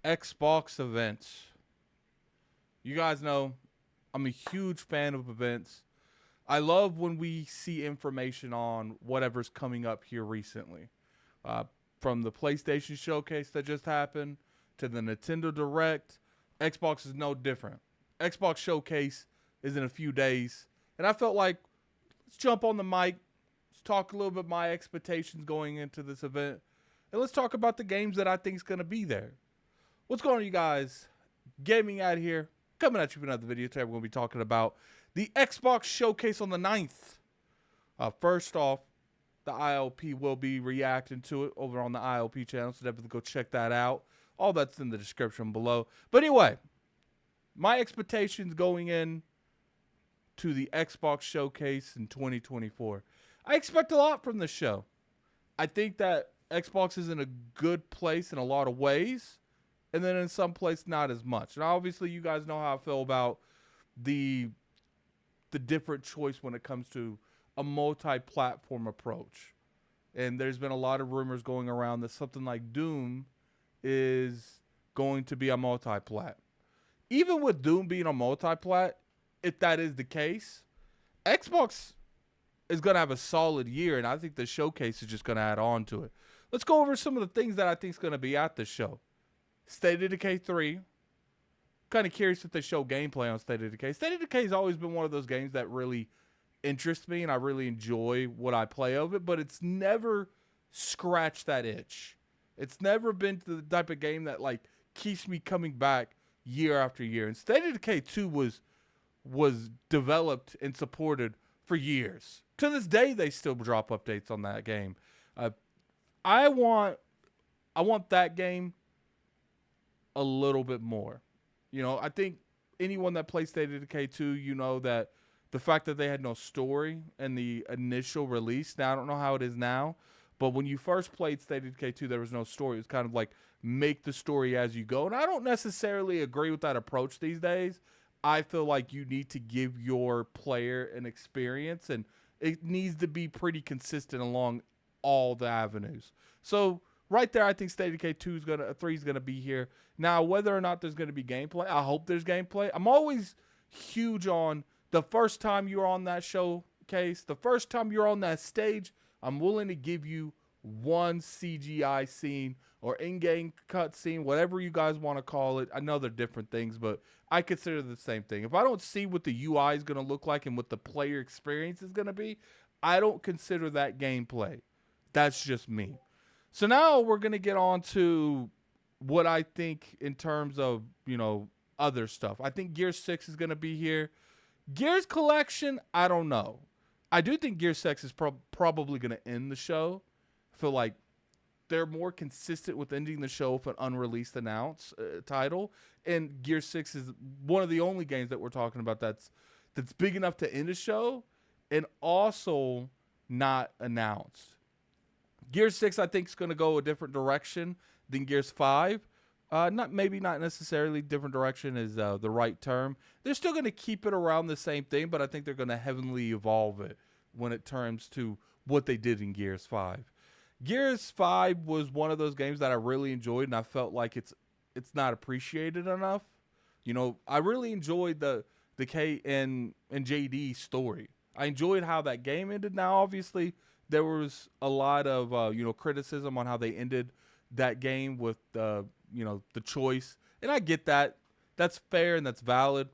Xbox events. You guys know I'm a huge fan of events. I love when we see information on whatever's coming up here recently. Uh, from the PlayStation Showcase that just happened to the Nintendo Direct, Xbox is no different. Xbox Showcase is in a few days, and I felt like let's jump on the mic, let's talk a little bit my expectations going into this event, and let's talk about the games that I think is going to be there. What's going on, you guys? Gaming out here, coming at you with another video. Today we're going to be talking about the Xbox Showcase on the 9th. First off, the ILP will be reacting to it over on the ILP channel, so definitely go check that out. All that's in the description below. But anyway, my expectations going in to the Xbox Showcase in 2024. I expect a lot from this show. I think that Xbox is in a good place in a lot of ways, and then in some place not as much. And obviously you guys know how I feel about the different choice when it comes to a multi-platform approach. And there's been a lot of rumors going around that something like Doom is going to be a multi-plat. Even with Doom being a multi-plat, if that is the case, Xbox is going to have a solid year, and I think the showcase is just going to add on to it. Let's go over some of the things that I think is going to be at this show. State of Decay 3. Kind of curious if they show gameplay on State of Decay. State of Decay has always been one of those games that really interests me, and I really enjoy what I play of it, but it's never scratched that itch. It's never been to the type of game that like keeps me coming back year after year. And State of Decay 2 was developed and supported for years. To this day, they still drop updates on that game. I want that game a little bit more. You know, I think anyone that plays State of Decay 2, you know that the fact that they had no story in the initial release. Now, I don't know how it is now, but when you first played State of Decay 2, there was no story. It was kind of like make the story as you go. And I don't necessarily agree with that approach these days. I feel like you need to give your player an experience, and it needs to be pretty consistent along all the avenues. So right there, I think State of Decay 3 is gonna be here. Now, whether or not there's gonna be gameplay, I hope there's gameplay. I'm always huge on the first time you're on that showcase, the first time you're on that stage, I'm willing to give you one CGI scene or in-game cutscene, whatever you guys want to call it. I know they're different things, but I consider the same thing. If I don't see what the UI is going to look like and what the player experience is going to be, I don't consider that gameplay. That's just me. So now we're going to get on to what I think in terms of, you know, other stuff. I think Gear 6 is going to be here. Gears Collection, I don't know. I do think Gear 6 is probably going to end the show. I feel like they're more consistent with ending the show with an unreleased title. And Gear 6 is one of the only games that we're talking about that's big enough to end a show and also not announced. Gear 6, I think, is going to go a different direction than Gears 5. Maybe not necessarily different direction is the right term. They're still going to keep it around the same thing, but I think they're going to heavily evolve it when it turns to what they did in Gears 5. Gears 5 was one of those games that I really enjoyed, and I felt like it's not appreciated enough. You know, I really enjoyed the Decay and JD story. I enjoyed how that game ended. Now, obviously, there was a lot of criticism on how they ended that game with the choice, and I get that. That's fair and that's valid.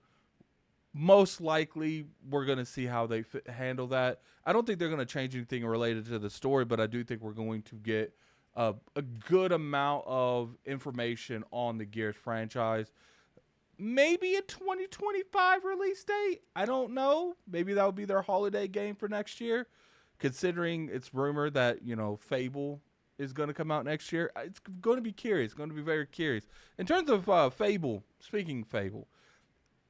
Most likely, we're going to see how they handle that. I don't think they're going to change anything related to the story, but I do think we're going to get a good amount of information on the Gears franchise. Maybe a 2025 release date. I don't know. Maybe that would be their holiday game for next year, considering it's rumored that, Fable is going to come out next year. It's going to be curious. It's going to be very curious. In terms of Fable, speaking of Fable,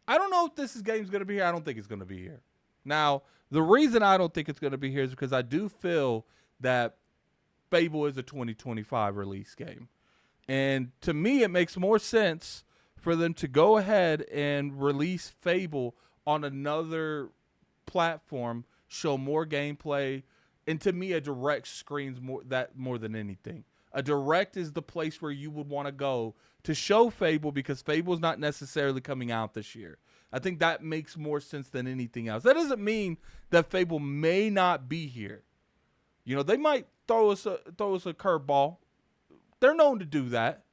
I don't know if this game is going to be here. I don't think it's going to be here. Now, the reason I don't think it's going to be here is because I do feel that Fable is a 2025 release game. And to me, it makes more sense for them to go ahead and release Fable on another platform, show more gameplay, and to me, a direct screens more than anything. A direct is the place where you would want to go to show Fable, because Fable is not necessarily coming out this year. I think that makes more sense than anything else. That doesn't mean that Fable may not be here. You know, they might throw us a curveball. They're known to do that.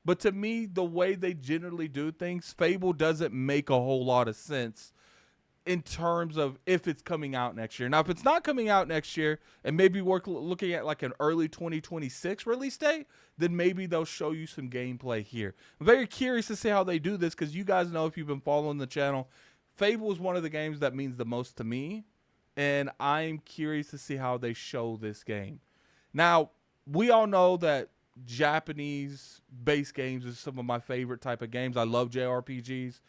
But to me, the way they generally do things, Fable doesn't make a whole lot of sense in terms of if it's coming out next year. Now, if it's not coming out next year, and maybe we're looking at like an early 2026 release date, then maybe they'll show you some gameplay here. I'm very curious to see how they do this, because you guys know, if you've been following the channel, Fable is one of the games that means the most to me, and I'm curious to see how they show this game. Now, we all know that Japanese-based games is some of my favorite type of games. I love JRPGs.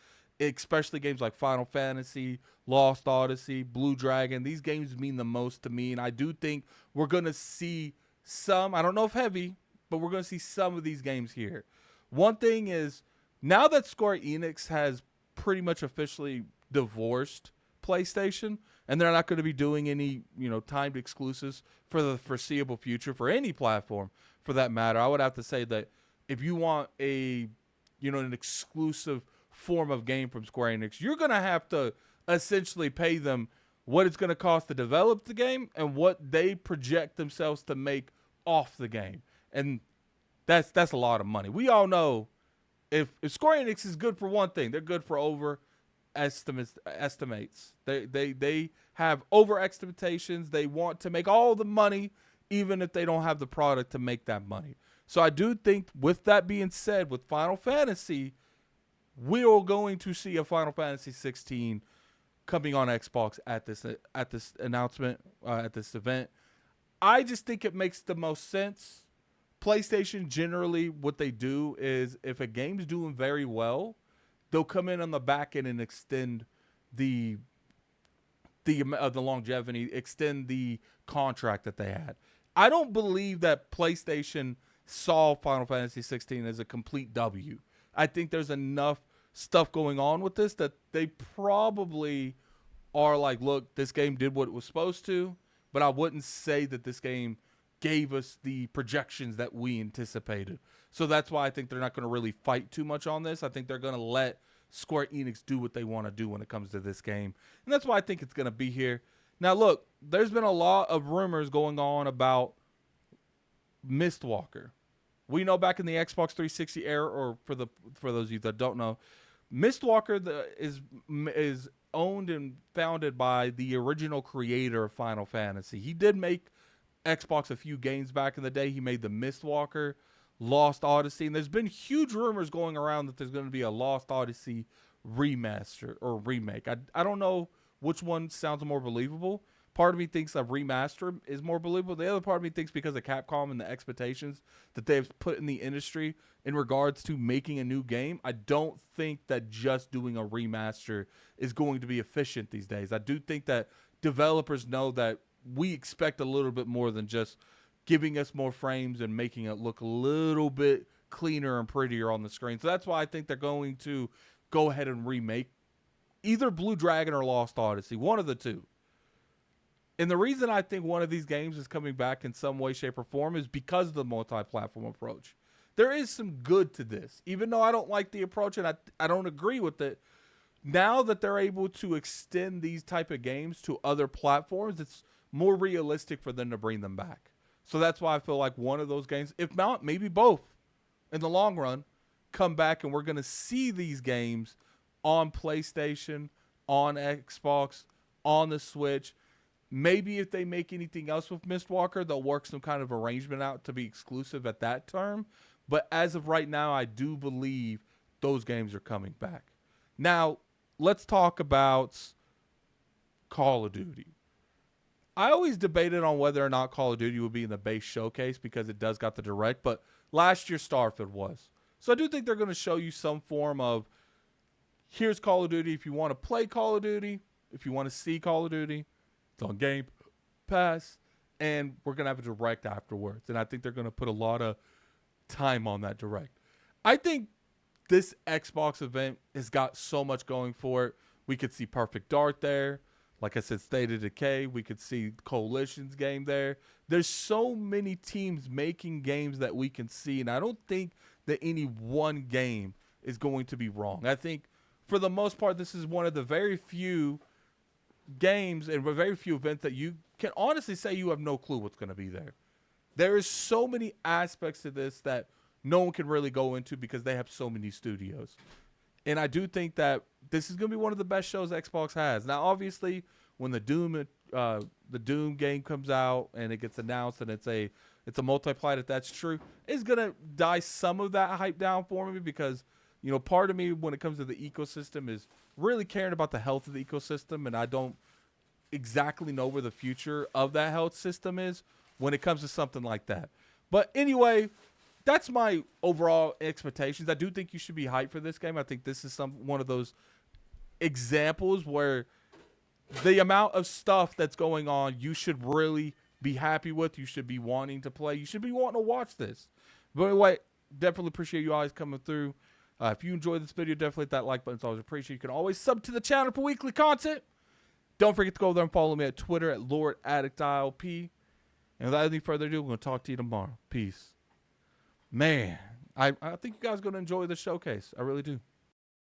Especially games like Final Fantasy, Lost Odyssey, Blue Dragon. These games mean the most to me, and I do think we're going to see some, I don't know if heavy, but we're going to see some of these games here. One thing is, now that Square Enix has pretty much officially divorced PlayStation, and they're not going to be doing any, timed exclusives for the foreseeable future for any platform, for that matter, I would have to say that if you want an exclusive form of game from Square Enix, you're going to have to essentially pay them what it's going to cost to develop the game and what they project themselves to make off the game. And that's a lot of money. We all know if Square Enix is good for one thing, they're good for estimates. They have over expectations. They want to make all the money, even if they don't have the product to make that money. So I do think, with that being said, with Final Fantasy, we are going to see a Final Fantasy 16 coming on Xbox at this announcement, at this event. I just think it makes the most sense. PlayStation, generally, what they do is, if a game's doing very well, they'll come in on the back end and extend the longevity, extend the contract that they had. I don't believe that PlayStation saw Final Fantasy 16 as a complete W. I think there's enough stuff going on with this that they probably are like, look, this game did what it was supposed to, but I wouldn't say that this game gave us the projections that we anticipated. So that's why I think they're not going to really fight too much on this. I think they're going to let Square Enix do what they want to do when it comes to this game. And that's why I think it's going to be here. Now, look, there's been a lot of rumors going on about Mistwalker. We know back in the Xbox 360 era, or for those of you that don't know, Mistwalker is owned and founded by the original creator of Final Fantasy. He did make Xbox a few games back in the day. He made the Mistwalker, Lost Odyssey, and there's been huge rumors going around that there's going to be a Lost Odyssey remaster or remake. I don't know which one sounds more believable. Part of me thinks a remaster is more believable. The other part of me thinks, because of Capcom and the expectations that they've put in the industry in regards to making a new game, I don't think that just doing a remaster is going to be efficient these days. I do think that developers know that we expect a little bit more than just giving us more frames and making it look a little bit cleaner and prettier on the screen. So that's why I think they're going to go ahead and remake either Blue Dragon or Lost Odyssey, one of the two. And the reason I think one of these games is coming back in some way, shape, or form is because of the multi-platform approach. There is some good to this. Even though I don't like the approach and I don't agree with it, now that they're able to extend these type of games to other platforms, it's more realistic for them to bring them back. So that's why I feel like one of those games, if not, maybe both, in the long run, come back, and we're going to see these games on PlayStation, on Xbox, on the Switch. Maybe if they make anything else with Mistwalker, they'll work some kind of arrangement out to be exclusive at that term. But as of right now, I do believe those games are coming back. Now, let's talk about Call of Duty. I always debated on whether or not Call of Duty would be in the base showcase because it does got the direct, but last year Starfield was. So I do think they're going to show you some form of, here's Call of Duty. If you want to play Call of Duty, if you want to see Call of Duty, it's on Game Pass, and we're going to have a direct afterwards. And I think they're going to put a lot of time on that direct. I think this Xbox event has got so much going for it. We could see Perfect Dark there. Like I said, State of Decay. We could see Coalition's game there. There's so many teams making games that we can see, and I don't think that any one game is going to be wrong. I think for the most part, this is one of the very few games and very few events that you can honestly say you have no clue what's going to be there. There is so many aspects to this that no one can really go into because they have so many studios. And I do think that this is going to be one of the best shows Xbox has. Now, obviously, when the Doom game comes out and it gets announced and it's a multiplayer, if that's true, it's going to die some of that hype down for me because, you know, part of me when it comes to the ecosystem is really caring about the health of the ecosystem, and I don't exactly know where the future of that health system is when it comes to something like that. But anyway, that's my overall expectations. I do think you should be hyped for this game. I think this is one of those examples where the amount of stuff that's going on, you should really be happy with. You should be wanting to play. You should be wanting to watch this. But anyway, definitely appreciate you guys coming through. If you enjoyed this video, definitely hit that like button. It's always appreciated. You can always sub to the channel for weekly content. Don't forget to go over there and follow me at Twitter at LordAddictILP. And without any further ado, we're going to talk to you tomorrow. Peace. Man, I think you guys are going to enjoy the showcase. I really do.